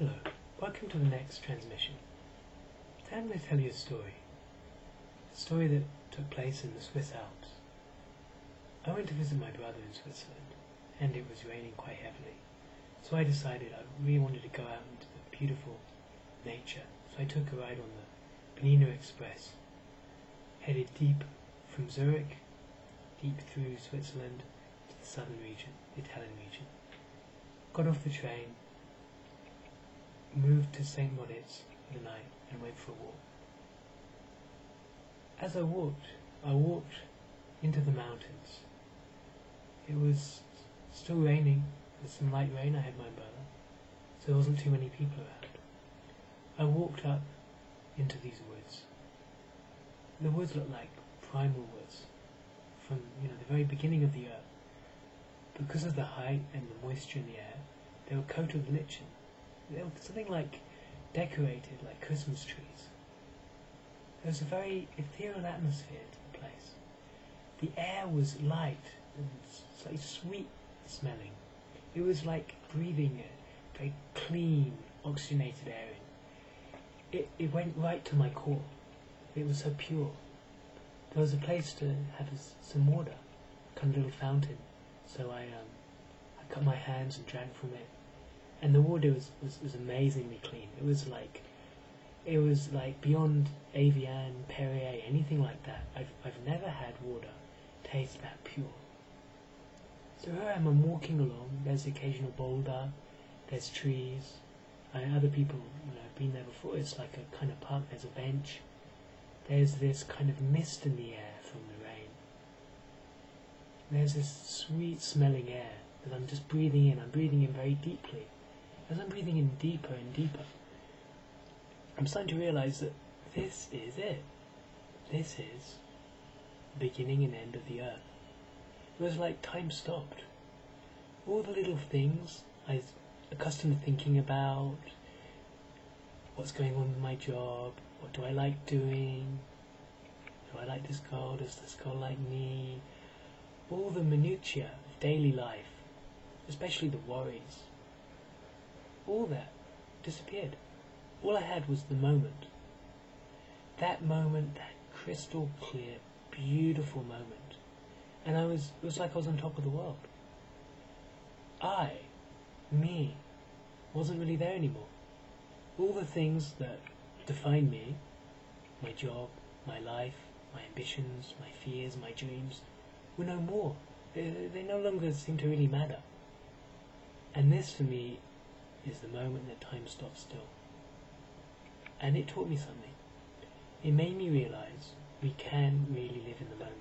Hello, welcome to the next transmission. Today I'm going to tell you a story that took place in the Swiss Alps. I went to visit my brother in Switzerland, and it was raining quite heavily, so I decided I really wanted to go out into the beautiful nature, so I took a ride on the Pennine Express, headed deep from Zurich, deep through Switzerland to the southern region, the Italian region. Got off the train, moved to St. Moritz for the night and went for a walk. As I walked into the mountains. It was still raining, with some light rain. I had my umbrella, so there wasn't too many people around. I walked up into these woods. The woods looked like primal woods from the very beginning of the earth. Because of the height and the moisture in the air, they were coated with lichen. They were something like decorated like Christmas trees. There was a very ethereal atmosphere to the place. The air was light and slightly sweet smelling. It was like breathing a very clean, oxygenated air in. It went right to my core. It was so pure. There was a place to have some water, kind of little fountain. So I cut my hands and drank from it. And the water was amazingly clean. It was like beyond Evian, Perrier, anything like that. I've never had water taste that pure. So here I am, I'm walking along. There's the occasional boulder. There's trees. Other people have been there before. It's like a kind of park. There's a bench. There's this kind of mist in the air from the rain. There's this sweet smelling air that I'm just breathing in. I'm breathing in very deeply. As I'm breathing in deeper and deeper, I'm starting to realize that this is it. This is the beginning and end of the earth. It was like time stopped. All the little things I was accustomed to thinking about, what's going on with my job, what do I like doing, do I like this girl, does this girl like me, all the minutiae of daily life, especially the worries, all that disappeared. All I had was the moment. That crystal clear, beautiful moment. And it was like I was on top of the world. Me, wasn't really there anymore. All the things that define me, my job, my life, my ambitions, my fears, my dreams, were no more. They no longer seem to really matter. And this, for me, is the moment that time stops still. And it taught me something. It made me realize we can really live in the moment.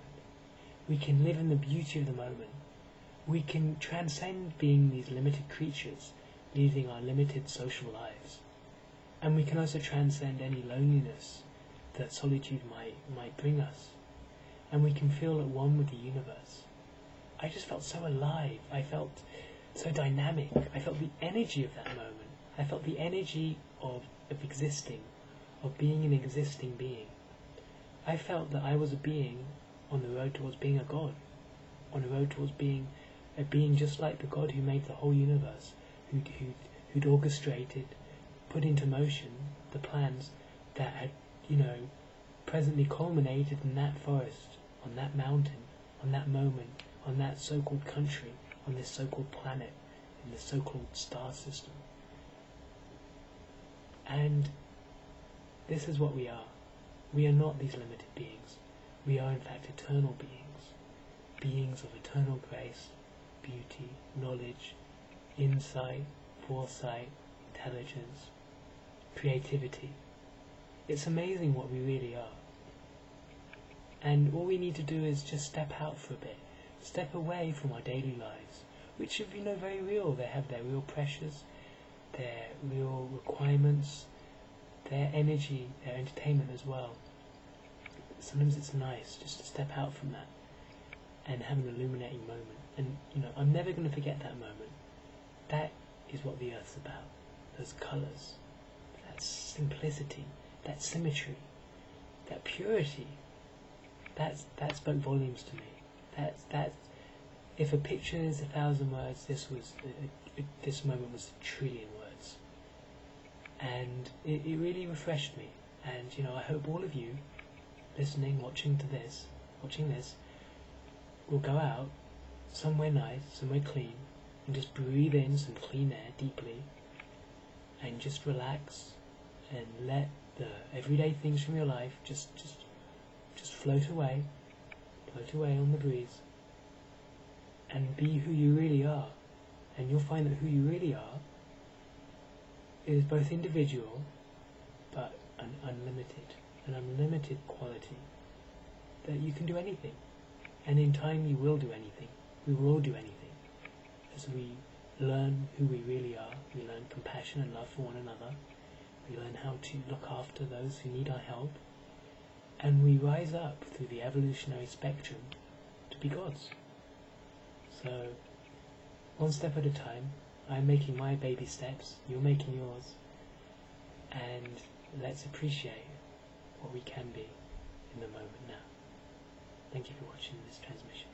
We can live in the beauty of the moment. We can transcend being these limited creatures, leading our limited social lives. And we can also transcend any loneliness that solitude might bring us. And we can feel at one with the universe. I just felt so alive. I felt so dynamic. I felt the energy of that moment. I felt the energy of existing, of being an existing being. I felt that I was a being on the road towards being a god, on the road towards being a being just like the God who made the whole universe, who'd orchestrated, put into motion the plans that had, presently culminated in that forest, on that mountain, on that moment, on that so-called country, on this so-called planet, in this so-called star system. And this is what we are. We are not these limited beings. We are in fact eternal beings. Beings of eternal grace, beauty, knowledge, insight, foresight, intelligence, creativity. It's amazing what we really are. And all we need to do is just step out for a bit. Step away from our daily lives, which are very real. They have their real pressures, their real requirements, their energy, their entertainment as well. Sometimes it's nice just to step out from that and have an illuminating moment. And I'm never going to forget that moment. That is what the earth's about. Those colours, that simplicity, that symmetry, that purity. That spoke volumes to me. That if a picture is 1,000 words, this moment was 1,000,000,000,000 words. and it really refreshed me. And I hope all of you listening, watching this, will go out somewhere nice, somewhere clean, and just breathe in some clean air deeply, and just relax and let the everyday things from your life just float away on the breeze, and be who you really are. And you'll find that who you really are is both individual but an unlimited quality, that you can do anything, and in time you will do anything. We will all do anything as we learn who we really are. We learn compassion and love for one another. We learn how to look after those who need our help, and we rise up through the evolutionary spectrum to be gods. So, one step at a time. I'm making my baby steps, you're making yours, and let's appreciate what we can be in the moment now. Thank you for watching this transmission.